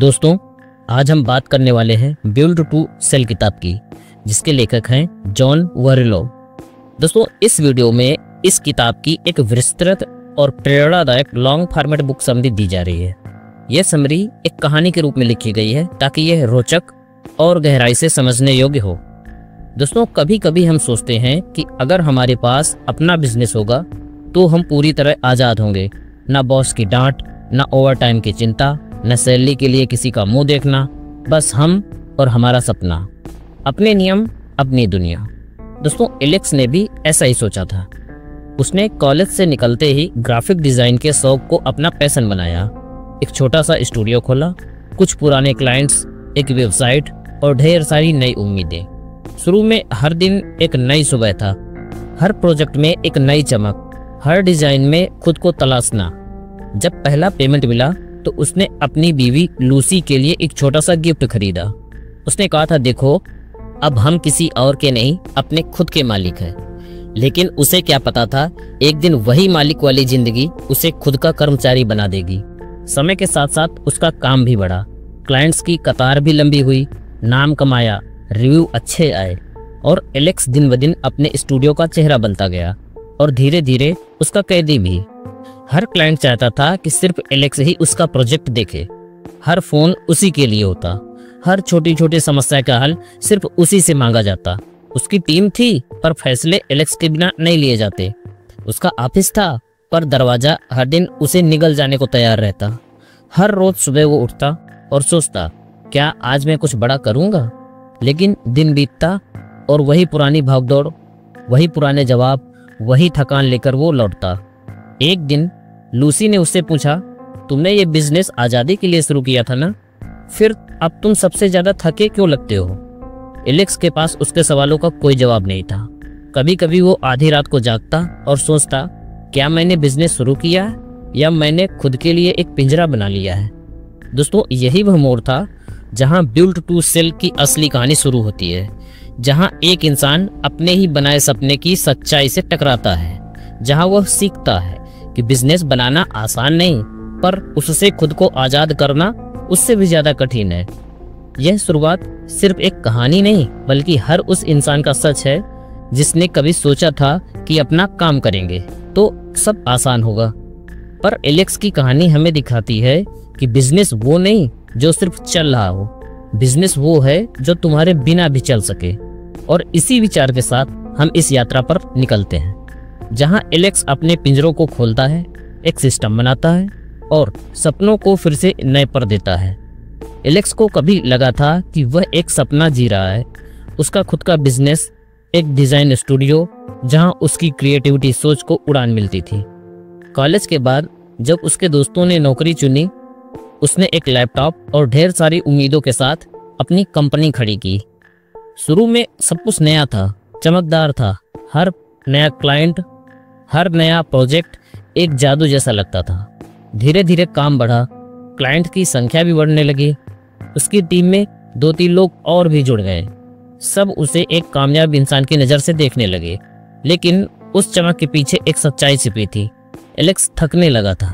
दोस्तों, आज हम बात करने वाले हैं बिल्ड टू सेल किताब की, जिसके लेखक हैं जॉन वर्रेलो। दोस्तों, इस वीडियो में इस किताब की एक विस्तृत और प्रेरणादायक लॉन्ग फॉर्मेट बुक समरी दी जा रही है। यह समरी एक कहानी के रूप में लिखी गई है ताकि यह रोचक और गहराई से समझने योग्य हो। दोस्तों, कभी कभी हम सोचते हैं कि अगर हमारे पास अपना बिजनेस होगा तो हम पूरी तरह आज़ाद होंगे। ना बॉस की डांट, ना ओवर टाइम की चिंता, न सैलरी के लिए किसी का मुंह देखना, बस हम और हमारा सपना, अपने नियम, अपनी दुनिया। दोस्तों, एलेक्स ने भी ऐसा ही सोचा था। उसने कॉलेज से निकलते ही ग्राफिक डिज़ाइन के शौक को अपना पैशन बनाया। एक छोटा सा स्टूडियो खोला, कुछ पुराने क्लाइंट्स, एक वेबसाइट और ढेर सारी नई उम्मीदें। शुरू में हर दिन एक नई सुबह था, हर प्रोजेक्ट में एक नई चमक, हर डिज़ाइन में खुद को तलाशना। जब पहला पेमेंट मिला तो उसने अपनी बीवी लूसी के लिए एक छोटा सा गिफ्ट खरीदा। उसने कहा था, देखो, अब हम किसी और के नहीं, अपने खुद के मालिक हैं। लेकिन उसे क्या पता था, एक दिन वही मालिक वाली जिंदगी उसे खुद का कर्मचारी बना देगी। समय के साथ साथ उसका काम भी बढ़ा, क्लाइंट्स की कतार भी लंबी हुई, नाम कमाया, रिव्यू अच्छे आए और एलेक्स दिन ब दिन अपने स्टूडियो का चेहरा बनता गया और धीरे धीरे उसका कैदी भी। हर क्लाइंट चाहता था कि सिर्फ एलेक्स ही उसका प्रोजेक्ट देखे, हर फोन उसी के लिए होता, हर छोटी छोटी समस्या का हल सिर्फ उसी से मांगा जाता। उसकी टीम थी पर फैसले एलेक्स के बिना नहीं लिए जाते। उसका ऑफिस था पर दरवाजा हर दिन उसे निगल जाने को तैयार रहता। हर रोज सुबह वो उठता और सोचता, क्या आज मैं कुछ बड़ा करूँगा? लेकिन दिन बीतता और वही पुरानी भागदौड़, वही पुराने जवाब, वही थकान लेकर वो लौटता। एक दिन लूसी ने उससे पूछा, तुमने ये बिजनेस आज़ादी के लिए शुरू किया था ना? फिर अब तुम सबसे ज़्यादा थके क्यों लगते हो? एलेक्स के पास उसके सवालों का कोई जवाब नहीं था। कभी कभी वो आधी रात को जागता और सोचता, क्या मैंने बिजनेस शुरू किया है या मैंने खुद के लिए एक पिंजरा बना लिया है? दोस्तों, यही वह मोड़ था जहां बिल्ड टू सेल की असली कहानी शुरू होती है, जहां एक इंसान अपने ही बनाए सपने की सच्चाई से टकराता है, जहां वह सीखता है कि बिजनेस बनाना आसान नहीं, पर उससे खुद को आज़ाद करना उससे भी ज़्यादा कठिन है। यह शुरुआत सिर्फ एक कहानी नहीं, बल्कि हर उस इंसान का सच है जिसने कभी सोचा था कि अपना काम करेंगे तो सब आसान होगा। पर एलेक्स की कहानी हमें दिखाती है कि बिजनेस वो नहीं जो सिर्फ चल रहा हो, बिजनेस वो है जो तुम्हारे बिना भी चल सके। और इसी विचार के साथ हम इस यात्रा पर निकलते हैं, जहां एलेक्स अपने पिंजरों को खोलता है, एक सिस्टम बनाता है और सपनों को फिर से नए पर देता है। एलेक्स को कभी लगा था कि वह एक सपना जी रहा है, उसका खुद का बिजनेस, एक डिज़ाइन स्टूडियो जहां उसकी क्रिएटिविटी सोच को उड़ान मिलती थी। कॉलेज के बाद जब उसके दोस्तों ने नौकरी चुनी, उसने एक लैपटॉप और ढेर सारी उम्मीदों के साथ अपनी कंपनी खड़ी की। शुरू में सब कुछ नया था, चमकदार था। हर नया क्लाइंट, हर नया प्रोजेक्ट एक जादू जैसा लगता था। धीरे धीरे काम बढ़ा, क्लाइंट की संख्या भी बढ़ने लगी। उसकी टीम में 2-3 लोग और भी जुड़ गए। सब उसे एक कामयाब इंसान की नज़र से देखने लगे। लेकिन उस चमक के पीछे एक सच्चाई छिपी थी। एलेक्स थकने लगा था।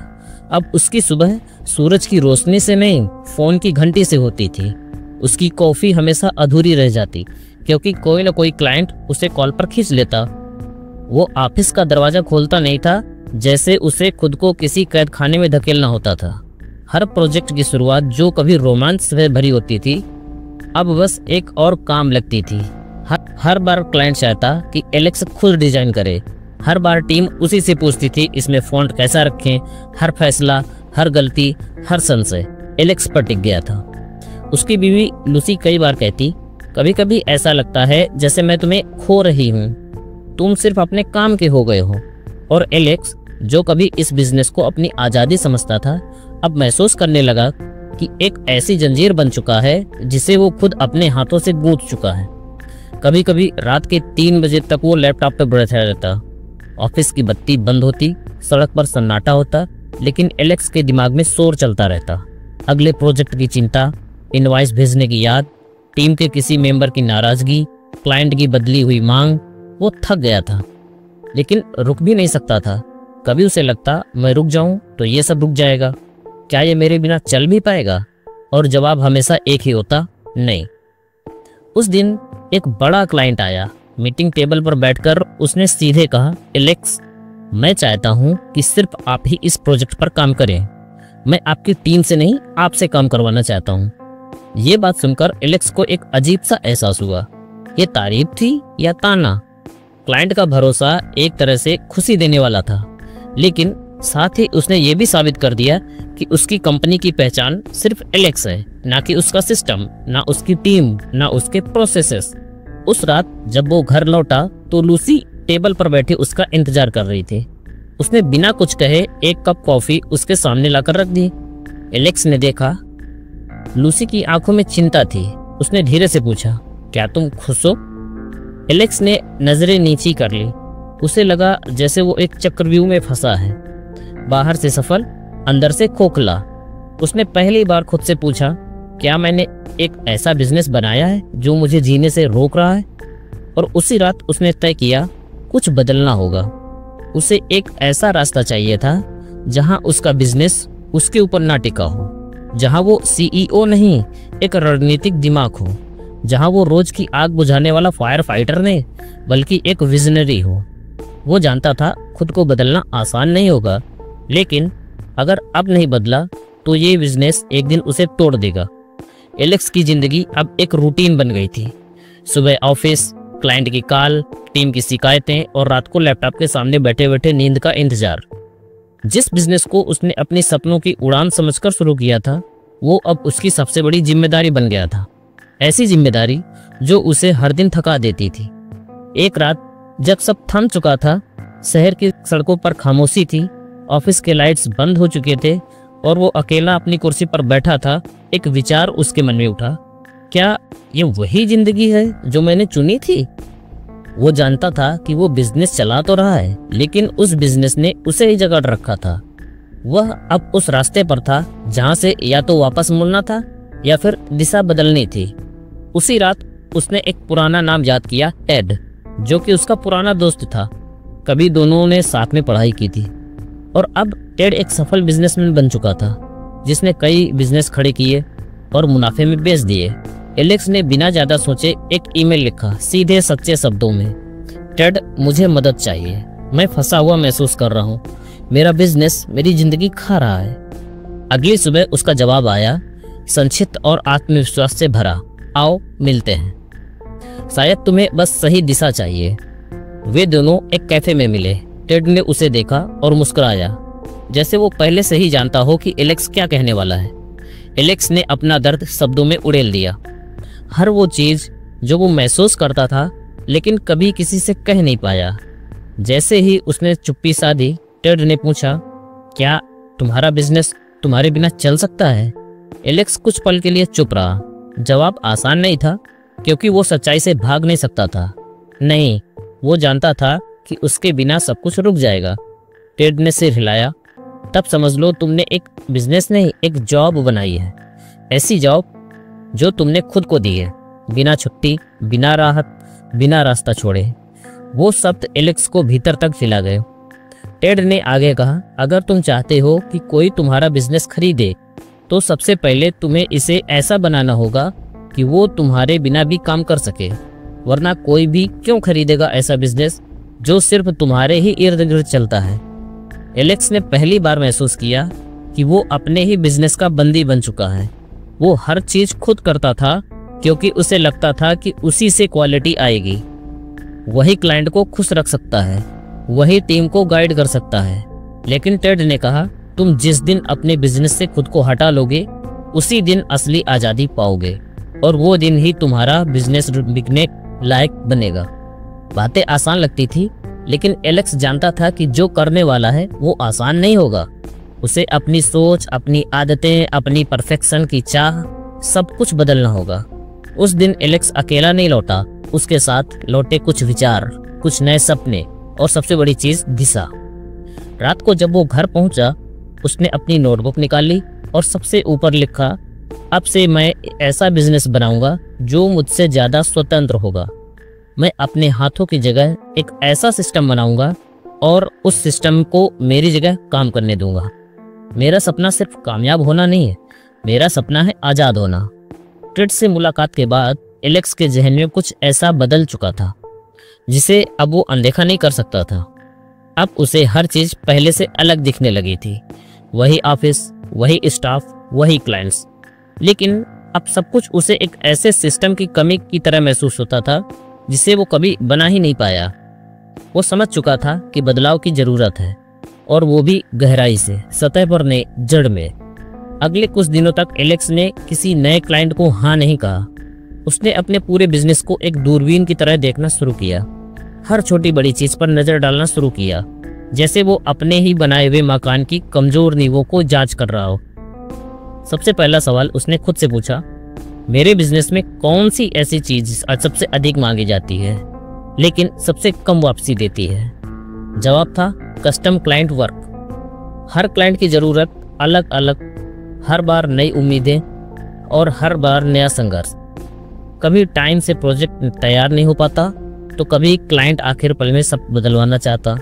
अब उसकी सुबह सूरज की रोशनी से नहीं, फ़ोन की घंटी से होती थी। उसकी कॉफ़ी हमेशा अधूरी रह जाती क्योंकि कोई ना कोई क्लाइंट उसे कॉल पर खींच लेता। वो ऑफिस का दरवाज़ा खोलता नहीं था, जैसे उसे खुद को किसी कैद खाने में धकेलना होता था। हर प्रोजेक्ट की शुरुआत जो कभी रोमांच से भरी होती थी, अब बस एक और काम लगती थी। हर बार क्लाइंट चाहता कि एलेक्स खुद डिज़ाइन करे। हर बार टीम उसी से पूछती थी, इसमें फ़ॉन्ट कैसा रखें। हर फैसला, हर गलती, हर संशय एलेक्स पर टिक गया था। उसकी बीवी लूसी कई बार कहती, कभी कभी ऐसा लगता है जैसे मैं तुम्हें खो रही हूँ, तुम सिर्फ अपने काम के हो गए हो। और एलेक्स, जो कभी इस बिजनेस को अपनी आज़ादी समझता था, अब महसूस करने लगा कि एक ऐसी जंजीर बन चुका है जिसे वो खुद अपने हाथों से गूंथ चुका है। कभी कभी रात के 3 बजे तक वो लैपटॉप पर बैठा रहता। ऑफिस की बत्ती बंद होती, सड़क पर सन्नाटा होता, लेकिन एलेक्स के दिमाग में शोर चलता रहता। अगले प्रोजेक्ट की चिंता, इनवॉइस भेजने की याद, टीम के किसी मेंबर की नाराज़गी, क्लाइंट की बदली हुई मांग। वो थक गया था, लेकिन रुक भी नहीं सकता था। कभी उसे लगता, मैं रुक जाऊं तो ये सब रुक जाएगा, क्या ये मेरे बिना चल भी पाएगा? और जवाब हमेशा एक ही होता, नहीं। उस दिन एक बड़ा क्लाइंट आया। मीटिंग टेबल पर बैठकर उसने सीधे कहा, एलेक्स, मैं चाहता हूं कि सिर्फ आप ही इस प्रोजेक्ट पर काम करें। मैं आपकी टीम से नहीं, आपसे काम करवाना चाहता हूं। ये बात सुनकर एलेक्स को एक अजीब सा एहसास हुआ। ये तारीफ थी या ताना? क्लाइंट का भरोसा एक तरह से खुशी देने वाला था, लेकिन साथ ही उसने ये भी साबित कर दिया कि उसकी कंपनी की पहचान सिर्फ एलेक्स है, ना कि उसका सिस्टम, ना उसकी टीम, ना उसके प्रोसेसेस। उस रात जब वो घर लौटा तो लूसी टेबल पर बैठी उसका इंतजार कर रही थी। उसने बिना कुछ कहे एक कप कॉफी उसके सामने लाकर रख दी। एलेक्स ने देखा, लूसी की आंखों में चिंता थी। उसने धीरे से पूछा, क्या तुम खुश हो? एलेक्स ने नजरें नीची कर ली। उसे लगा जैसे वो एक चक्रव्यूह में फंसा है, बाहर से सफल, अंदर से खोखला। उसने पहली बार खुद से पूछा, क्या मैंने एक ऐसा बिजनेस बनाया है जो मुझे जीने से रोक रहा है? और उसी रात उसने तय किया, कुछ बदलना होगा। उसे एक ऐसा रास्ता चाहिए था जहां उसका बिजनेस उसके ऊपर ना टिका हो, जहां वो सीईओ नहीं, एक रणनीतिक दिमाग हो, जहां वो रोज की आग बुझाने वाला फायर फाइटर नहीं, बल्कि एक विजनरी हो। वो जानता था खुद को बदलना आसान नहीं होगा, लेकिन अगर अब नहीं बदला तो ये बिजनेस एक दिन उसे तोड़ देगा। एलेक्स की जिंदगी अब एक रूटीन बन गई थी। सुबह ऑफिस, क्लाइंट की कॉल, टीम की शिकायतें और रात को लैपटॉप के सामने बैठे बैठे नींद का इंतजार। जिस बिजनेस को उसने अपने सपनों की उड़ान समझकर शुरू किया था, वो अब उसकी सबसे बड़ी जिम्मेदारी बन गया था। ऐसी जिम्मेदारी जो उसे हर दिन थका देती थी। एक रात जब सब थम चुका था, शहर की सड़कों पर खामोशी थी, ऑफिस के लाइट्स बंद हो चुके थे और वो अकेला अपनी कुर्सी पर बैठा था, एक विचार उसके मन में उठा, क्या ये वही जिंदगी है जो मैंने चुनी थी? वो जानता था कि वो बिजनेस चला तो रहा है, लेकिन उस बिजनेस ने उसे ही जकड़ रखा था। वह अब उस रास्ते पर था जहां से या तो वापस मुड़ना था या फिर दिशा बदलनी थी। उसी रात उसने एक पुराना नाम याद किया, टेड, जो कि उसका पुराना दोस्त था। कभी दोनों ने साथ में पढ़ाई की थी और अब टेड एक सफल बिजनेसमैन बन चुका था, जिसने कई बिजनेस खड़े किए और मुनाफे में बेच दिए। एलेक्स ने बिना ज्यादा सोचे एक ईमेल लिखा, सीधे सच्चे शब्दों में, टेड, मुझे मदद चाहिए। मैं फंसा हुआ महसूस कर रहा हूँ। मेरा बिजनेस मेरी जिंदगी खा रहा है। अगली सुबह उसका जवाब आया, संक्षिप्त और आत्मविश्वास से भरा, आओ मिलते हैं। शायद तुम्हें बस सही दिशा चाहिए। वे दोनों एक कैफे में मिले। टेड ने उसे देखा और मुस्कुराया, जैसे वो पहले से ही जानता हो कि एलेक्स क्या कहने वाला है। एलेक्स ने अपना दर्द शब्दों में उड़ेल दिया। हर वो चीज जो वो महसूस करता था लेकिन कभी किसी से कह नहीं पाया। जैसे ही उसने चुप्पी साधी, टेड ने पूछा, क्या तुम्हारा बिजनेस तुम्हारे बिना चल सकता है? एलेक्स कुछ पल के लिए चुप रहा। जवाब आसान नहीं था, क्योंकि वो सच्चाई से भाग नहीं सकता था। नहीं, वो जानता था कि उसके बिना सब कुछ रुक जाएगा। टेड ने सिर हिलाया, तब समझ लो तुमने एक बिजनेस नहीं, एक जॉब बनाई है। ऐसी जॉब जो तुमने खुद को दी है, बिना छुट्टी, बिना राहत, बिना रास्ता छोड़े। वो शब्द एलेक्स को भीतर तक सिला गए। टेड ने आगे कहा, अगर तुम चाहते हो कि कोई तुम्हारा बिजनेस खरीदे, तो सबसे पहले तुम्हें इसे ऐसा बनाना होगा कि वो तुम्हारे बिना भी काम कर सके, वरना कोई भी क्यों खरीदेगा ऐसा बिजनेस जो सिर्फ तुम्हारे ही इर्द गिर्द चलता है। एलेक्स ने पहली बार महसूस किया कि वो अपने ही बिजनेस का बंदी बन चुका है। वो हर चीज खुद करता था क्योंकि उसे लगता था कि उसी से क्वालिटी आएगी। वही क्लाइंट को खुश रख सकता है, वही टीम को गाइड कर सकता है। लेकिन टेड ने कहा, तुम जिस दिन अपने बिजनेस से खुद को हटा लोगे, उसी दिन असली आजादी पाओगे, और वो दिन ही तुम्हारा बिजनेस बिकने लायक बनेगा। बातें आसान लगती थी, लेकिन एलेक्स जानता था कि जो करने वाला है वो आसान नहीं होगा। उसे अपनी सोच, अपनी आदतें, अपनी परफेक्शन की चाह, सब कुछ बदलना होगा। उस दिन एलेक्स अकेला नहीं लौटा, उसके साथ लौटे कुछ विचार, कुछ नए सपने और सबसे बड़ी चीज, दिशा। रात को जब वो घर पहुंचा, उसने अपनी नोटबुक निकाल ली और सबसे ऊपर लिखा, अब से मैं ऐसा बिजनेस बनाऊंगा जो मुझसे ज्यादा स्वतंत्र होगा। मैं अपने हाथों की जगह एक ऐसा सिस्टम बनाऊंगा और उस सिस्टम को मेरी जगह काम करने दूंगा। मेरा सपना सिर्फ कामयाब होना नहीं है, मेरा सपना है आज़ाद होना। टेड से मुलाकात के बाद एलेक्स के जहन में कुछ ऐसा बदल चुका था जिसे अब वो अनदेखा नहीं कर सकता था। अब उसे हर चीज़ पहले से अलग दिखने लगी थी। वही ऑफिस, वही स्टाफ, वही क्लाइंट्स, लेकिन अब सब कुछ उसे एक ऐसे सिस्टम की कमी की तरह महसूस होता था जिसे वो कभी बना ही नहीं पाया। वो समझ चुका था कि बदलाव की ज़रूरत है, और वो भी गहराई से, सतह पर नहीं, जड़ में। अगले कुछ दिनों तक एलेक्स ने किसी नए क्लाइंट को हाँ नहीं कहा। उसने अपने पूरे बिजनेस को एक दूरबीन की तरह देखना शुरू किया। हर छोटी बड़ी चीज पर नजर डालना शुरू किया, जैसे वो अपने ही बनाए हुए मकान की कमजोर नींवों को जांच कर रहा हो। सबसे पहला सवाल उसने खुद से पूछा, मेरे बिजनेस में कौन सी ऐसी चीज सबसे अधिक मांगी जाती है लेकिन सबसे कम वापसी देती है? जवाब था कस्टम क्लाइंट वर्क। हर क्लाइंट की जरूरत अलग अलग, हर बार नई उम्मीदें और हर बार नया संघर्ष। कभी टाइम से प्रोजेक्ट तैयार नहीं हो पाता तो कभी क्लाइंट आखिर पल में सब बदलवाना चाहता।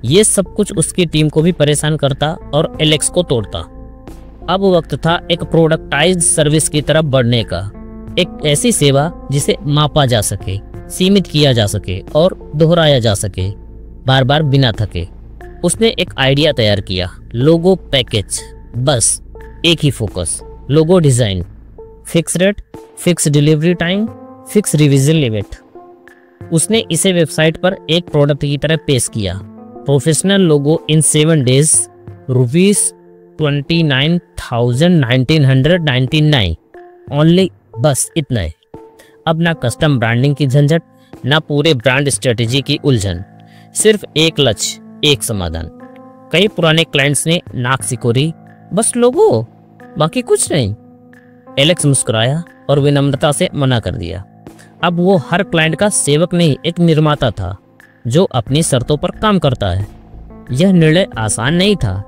ये सब कुछ उसकी टीम को भी परेशान करता और एलेक्स को तोड़ता। अब वक्त था एक प्रोडक्टाइज्ड सर्विस की तरफ बढ़ने का, एक ऐसी सेवा जिसे मापा जा सके, सीमित किया जा सके और दोहराया जा सके, बार बार बिना थके। उसने एक आइडिया तैयार किया, लोगो पैकेज, बस एक ही focus, logo design, fix rate, fix delivery time, fix revision limit. उसने इसे वेबसाइट पर एक प्रोडक्ट की तरह पेश किया, प्रोफेशनल लोगो इन 7 days, ₹29,1999 ओनली, बस इतना ही। अब ना कस्टम ब्रांडिंग की झंझट, ना पूरे ब्रांड स्ट्रेटेजी की उलझन, सिर्फ एक लक्ष्य, एक समाधान। कई पुराने क्लाइंट्स ने नाक सिकोड़ी, बस लोगो, बाकी कुछ नहीं। एलेक्स मुस्कुराया और विनम्रता से मना कर दिया। अब वो हर क्लाइंट का सेवक नहीं, एक निर्माता था जो अपनी शर्तों पर काम करता है। यह निर्णय आसान नहीं था।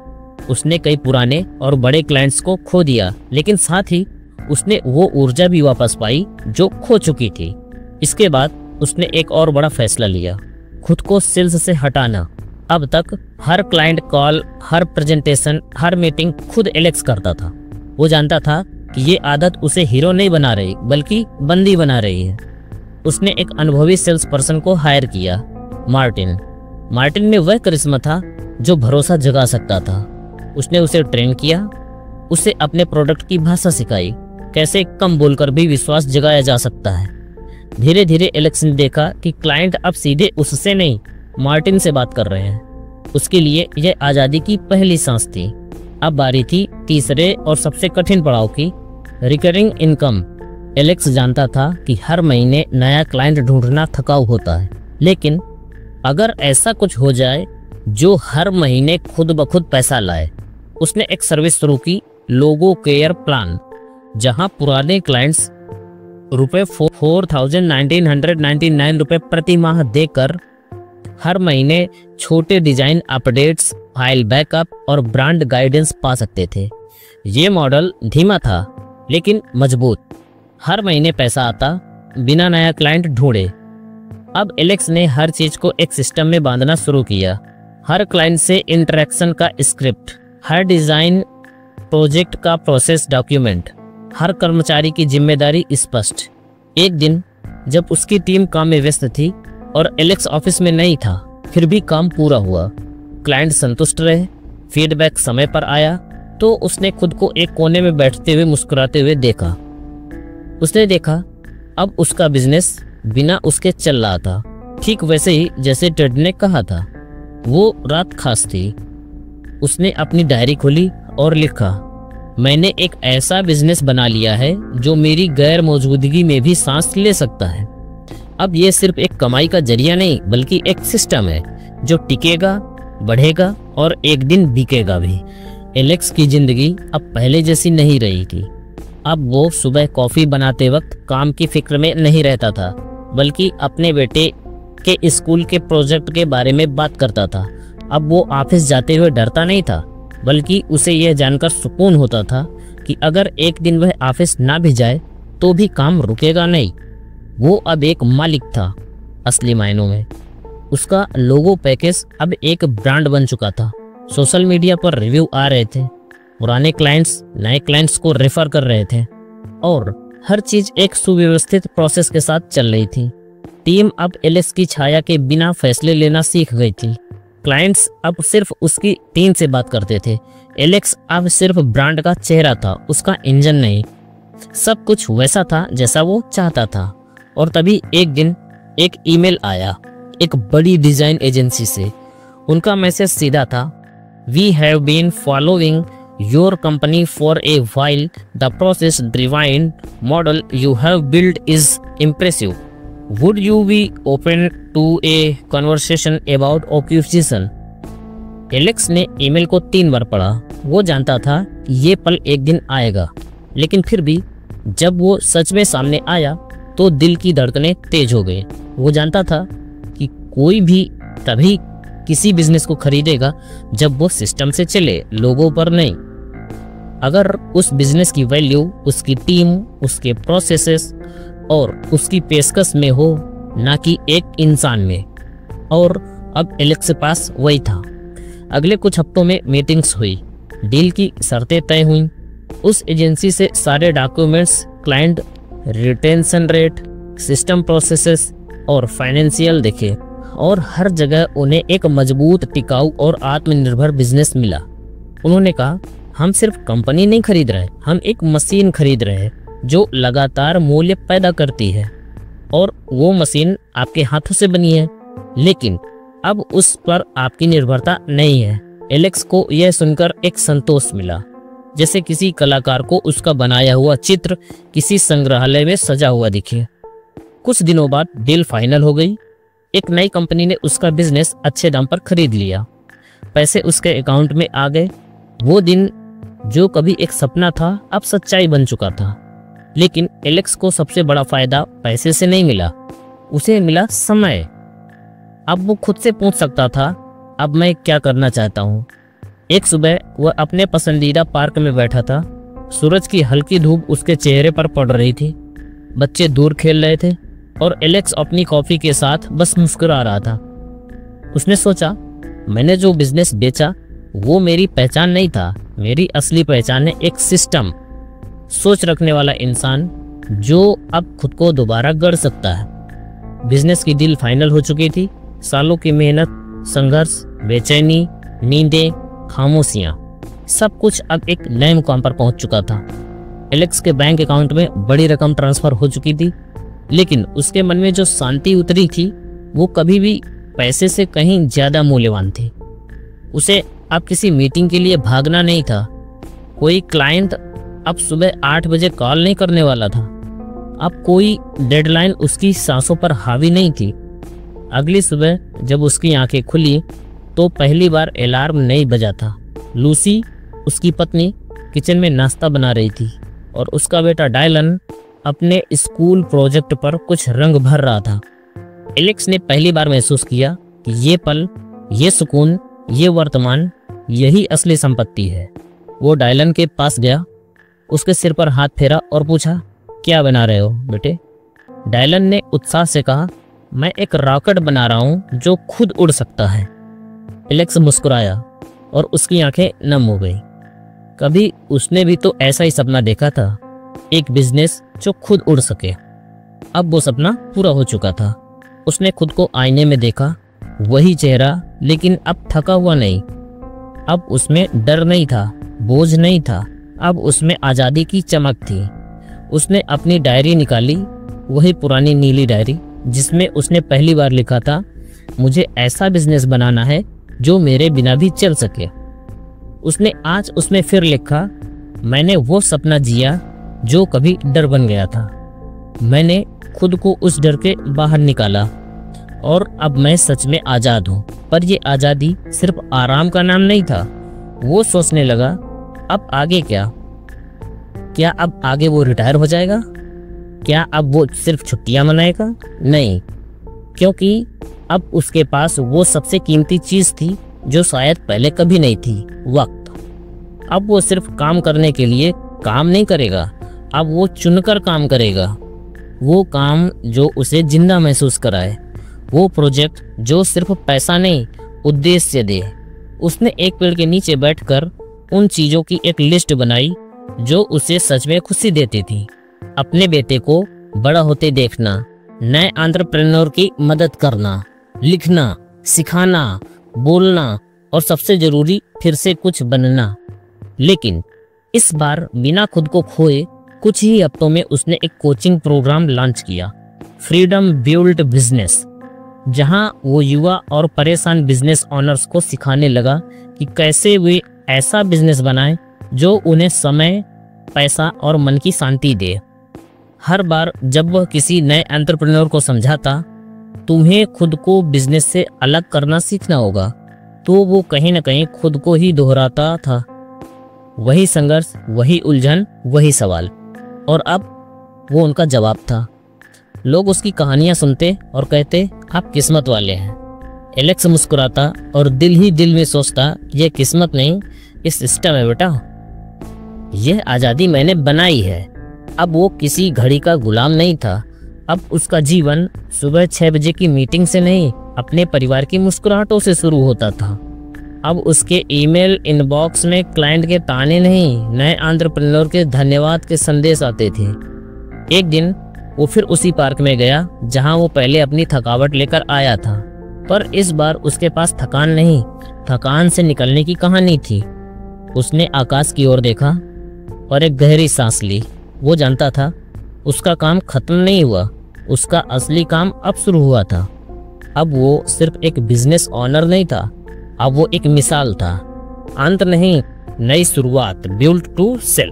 उसने कई पुराने और बड़े क्लाइंट्स को खो दिया, लेकिन साथ ही उसने वो ऊर्जा भी वापस पाई जो खो चुकी थी। इसके बाद उसने एक और बड़ा फैसला लिया, खुद को सेल्स से हटाना। अब तक हर क्लाइंट कॉल, हर प्रेजेंटेशन, हर मीटिंग खुद एलेक्स करता था। वो जानता था कि ये आदत उसे हीरो नहीं बना रही बल्कि बंदी बना रही है। उसने एक अनुभवी सेल्स पर्सन को हायर किया, मार्टिन। मार्टिन में वह करिश्मा था जो भरोसा जगा सकता था। उसने उसे ट्रेन किया, उसे अपने प्रोडक्ट की भाषा सिखाई, कैसे कम बोलकर भी विश्वास जगाया जा सकता है। धीरे धीरे एलेक्स ने देखा कि क्लाइंट अब सीधे उससे नहीं, मार्टिन से बात कर रहे हैं। उसके लिए यह आज़ादी की पहली सांस थी। अब बारी थी तीसरे और सबसे कठिन पड़ाव की, रिकरिंग इनकम। एलेक्स जानता था कि हर महीने नया क्लाइंट ढूंढना थकाऊ होता है, लेकिन अगर ऐसा कुछ हो जाए जो हर महीने खुद ब खुद पैसा लाए। उसने एक सर्विस शुरू की, लोगो केयर प्लान, जहां पुराने क्लाइंट्स ₹4,1999 प्रति माह देकर हर महीने छोटे डिजाइन अपडेट्स, फाइल बैकअप और ब्रांड गाइडेंस पा सकते थे। ये मॉडल धीमा था लेकिन मजबूत। हर महीने पैसा आता, बिना नया क्लाइंट ढूंढे। अब एलेक्स ने हर चीज को एक सिस्टम में बांधना शुरू किया। हर क्लाइंट से इंटरेक्शन का स्क्रिप्ट, हर डिजाइन प्रोजेक्ट का प्रोसेस डॉक्यूमेंट, हर कर्मचारी की जिम्मेदारी स्पष्ट। एक दिन जब उसकी टीम काम में व्यस्त थी और एलेक्स ऑफिस में नहीं था, फिर भी काम पूरा हुआ। क्लाइंट संतुष्ट रहे, फीडबैक समय पर आया, तो उसने खुद को एक कोने में बैठते हुए मुस्कुराते हुए देखा। उसने देखा अब उसका बिजनेस बिना उसके चल रहा था, ठीक वैसे ही जैसे टेड ने कहा था। वो रात खास थी। उसने अपनी डायरी खोली और लिखा, मैंने एक ऐसा बिजनेस बना लिया है जो मेरी गैर मौजूदगी में भी सांस ले सकता है। अब ये सिर्फ एक कमाई का जरिया नहीं बल्कि एक सिस्टम है जो टिकेगा, बढ़ेगा और एक दिन बिकेगा भी। एलेक्स की जिंदगी अब पहले जैसी नहीं रही थी। अब वो सुबह कॉफी बनाते वक्त काम की फिक्र में नहीं रहता था, बल्कि अपने बेटे के स्कूल के प्रोजेक्ट के बारे में बात करता था। अब वो ऑफिस जाते हुए डरता नहीं था, बल्कि उसे यह जानकर सुकून होता था कि अगर एक दिन वह ऑफिस ना भी जाए तो भी काम रुकेगा नहीं। वो अब एक मालिक था असली मायनों में। उसका लोगो पैकेज अब एक ब्रांड बन चुका था। सोशल मीडिया पर रिव्यू आ रहे थे, पुराने क्लाइंट्स नए क्लाइंट्स को रेफर कर रहे थे और हर चीज एक सुव्यवस्थित प्रोसेस के साथ चल रही थी। टीम अब एलेक्स की छाया के बिना फैसले लेना सीख गई थी। क्लाइंट्स अब सिर्फ उसकी टीम से बात करते थे। एलेक्स अब सिर्फ ब्रांड का चेहरा था, उसका इंजन नहीं। सब कुछ वैसा था जैसा वो चाहता था। और तभी एक दिन एक ईमेल आया एक बड़ी डिजाइन एजेंसी से। उनका मैसेज सीधा था, we have been following your company for a while, the process driven model you have build is impressive, would you be open to a conversation about acquisition. Alex ने email को 3 बार पढ़ा। वो जानता था कि ये पल एक दिन आएगा, लेकिन फिर भी जब वो सच में सामने आया तो दिल की धड़कनें तेज हो गई। वो जानता था कि कोई भी तभी किसी बिजनेस को खरीदेगा जब वो सिस्टम से चले, लोगों पर नहीं। अगर उस बिजनेस की वैल्यू उसकी टीम, उसके प्रोसेसेस और उसकी पेशकश में हो, ना कि एक इंसान में। और अब एलेक्स के पास वही था। अगले कुछ हफ्तों में मीटिंग्स हुई, डील की शर्तें तय हुई। उस एजेंसी से सारे documents, client retention rate, system processes और फाइनेंशियल देखे और हर जगह उन्हें एक मजबूत, टिकाऊ और आत्मनिर्भर बिजनेस मिला। उन्होंने कहा, हम सिर्फ कंपनी नहीं खरीद रहे, हम एक मशीन खरीद रहे हैं जो लगातार मूल्य पैदा करती है। और वो मशीन आपके हाथों से बनी है, लेकिन अब उस पर आपकी निर्भरता नहीं है। एलेक्स को यह सुनकर एक संतोष मिला, जैसे किसी कलाकार को उसका बनाया हुआ चित्र किसी संग्रहालय में सजा हुआ दिखे। कुछ दिनों बाद डील फाइनल हो गई। एक नई कंपनी ने उसका बिजनेस अच्छे दाम पर खरीद लिया। पैसे उसके अकाउंट में आ गए। वो दिन जो कभी एक सपना था अब सच्चाई बन चुका था। लेकिन एलेक्स को सबसे बड़ा फायदा पैसे से नहीं मिला, उसे मिला समय। अब वो खुद से पूछ सकता था, अब मैं क्या करना चाहता हूँ। एक सुबह वह अपने पसंदीदा पार्क में बैठा था। सूरज की हल्की धूप उसके चेहरे पर पड़ रही थी। बच्चे दूर खेल रहे थे और एलेक्स अपनी कॉफी के साथ बस मुस्कुरा रहा था। उसने सोचा, मैंने जो बिजनेस बेचा वो मेरी पहचान नहीं था, मेरी असली पहचान है एक सिस्टम, सोच रखने वाला इंसान जो अब खुद को दोबारा गढ़ सकता है। बिजनेस की डील फाइनल हो चुकी थी। सालों की मेहनत, संघर्ष, बेचैनी, नींदें, खामोशियां, सब कुछ अब एक नए मुकाम पर पहुंच चुका था। एलेक्स के बैंक अकाउंट में बड़ी रकम ट्रांसफर हो चुकी थी, लेकिन उसके मन में जो शांति उतरी थी वो कभी भी पैसे से कहीं ज्यादा मूल्यवान थी। उसे अब किसी मीटिंग के लिए भागना नहीं था। कोई क्लाइंट अब सुबह 8 बजे कॉल नहीं करने वाला था। अब कोई डेडलाइन उसकी सांसों पर हावी नहीं थी। अगली सुबह जब उसकी आंखें खुली तो पहली बार अलार्म नहीं बजा था। लूसी, उसकी पत्नी, किचन में नाश्ता बना रही थी और उसका बेटा डायलन अपने स्कूल प्रोजेक्ट पर कुछ रंग भर रहा था। एलेक्स ने पहली बार महसूस किया कि ये पल, ये सुकून, ये वर्तमान, यही असली संपत्ति है। वो डायलन के पास गया, उसके सिर पर हाथ फेरा और पूछा, क्या बना रहे हो बेटे? डायलन ने उत्साह से कहा, मैं एक रॉकेट बना रहा हूं जो खुद उड़ सकता है। एलेक्स मुस्कुराया और उसकी आंखें नम हो गई। कभी उसने भी तो ऐसा ही सपना देखा था, एक बिजनेस जो खुद उड़ सके। अब वो सपना पूरा हो चुका था। उसने खुद को आईने में देखा, वही चेहरा, लेकिन अब थका हुआ नहीं। अब उसमें डर नहीं था, बोझ नहीं था, अब उसमें आज़ादी की चमक थी। उसने अपनी डायरी निकाली, वही पुरानी नीली डायरी जिसमें उसने पहली बार लिखा था, मुझे ऐसा बिजनेस बनाना है जो मेरे बिना भी चल सके। उसने आज उसमें फिर लिखा, मैंने वो सपना जिया जो कभी डर बन गया था। मैंने खुद को उस डर के बाहर निकाला और अब मैं सच में आज़ाद हूँ। पर ये आज़ादी सिर्फ आराम का नाम नहीं था। वो सोचने लगा, अब आगे क्या? क्या अब आगे वो रिटायर हो जाएगा? क्या अब वो सिर्फ छुट्टियां मनाएगा? नहीं, क्योंकि अब उसके पास वो सबसे कीमती चीज थी जो शायद पहले कभी नहीं थी, वक्त। अब वो सिर्फ काम करने के लिए काम नहीं करेगा, अब वो चुनकर काम करेगा। वो काम जो उसे जिंदा महसूस कराए, वो प्रोजेक्ट जो सिर्फ पैसा नहीं, उद्देश्य दे। उसने एक पेड़ के नीचे बैठकर उन चीजों की एक लिस्ट बनाई जो उसे सच में खुशी देती थी। अपने बेटे को बड़ा होते देखना, नए एंटरप्रेन्योर की मदद करना, लिखना, सिखाना, बोलना और सबसे जरूरी फिर से कुछ बनना। लेकिन इस बार बिना खुद को खोए कुछ ही हफ्तों में उसने एक कोचिंग प्रोग्राम लॉन्च किया, फ्रीडम बिल्ड बिजनेस, जहां वो युवा और परेशान बिजनेस ओनर्स को सिखाने लगा कि कैसे वे ऐसा बिजनेस बनाएं जो उन्हें समय, पैसा और मन की शांति दे। हर बार जब वह किसी नए एंटरप्रेन्योर को समझाता, तुम्हें खुद को बिजनेस से अलग करना सीखना होगा, तो वो कहीं न कहीं खुद को ही दोहराता था। वही संघर्ष, वही उलझन, वही सवाल। और अब वो उनका जवाब था। लोग उसकी कहानियां सुनते और कहते, आप किस्मत वाले हैं। एलेक्स मुस्कुराता और दिल ही दिल में सोचता, यह किस्मत नहीं, ये सिस्टम है बेटा। यह आज़ादी मैंने बनाई है। अब वो किसी घड़ी का गुलाम नहीं था। अब उसका जीवन सुबह 6 बजे की मीटिंग से नहीं, अपने परिवार की मुस्कुराहटों से शुरू होता था। अब उसके ईमेल इनबॉक्स में क्लाइंट के ताने नहीं, नए एंटरप्रेन्योर के धन्यवाद के संदेश आते थे। एक दिन वो फिर उसी पार्क में गया जहां वो पहले अपनी थकावट लेकर आया था, पर इस बार उसके पास थकान नहीं, थकान से निकलने की कहानी थी। उसने आकाश की ओर देखा और एक गहरी सांस ली। वो जानता था उसका काम खत्म नहीं हुआ, उसका असली काम अब शुरू हुआ था। अब वो सिर्फ एक बिजनेस ओनर नहीं था, अब वो एक मिसाल था। अंत नहीं, नई शुरुआत, बिल्ड टू सेल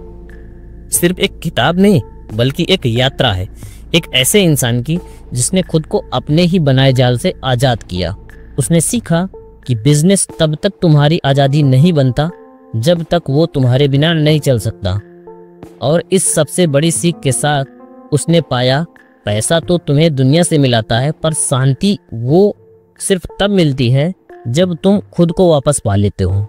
सिर्फ एक किताब नहीं बल्कि एक यात्रा है, एक ऐसे इंसान की जिसने खुद को अपने ही बनाए जाल से आज़ाद किया। उसने सीखा कि बिजनेस तब तक तुम्हारी आज़ादी नहीं बनता जब तक वो तुम्हारे बिना नहीं चल सकता। और इस सबसे बड़ी सीख के साथ उसने पाया, पैसा तो तुम्हें दुनिया से मिलाता है, पर शांति वो सिर्फ तब मिलती है जब तुम खुद को वापस पा लेते हो।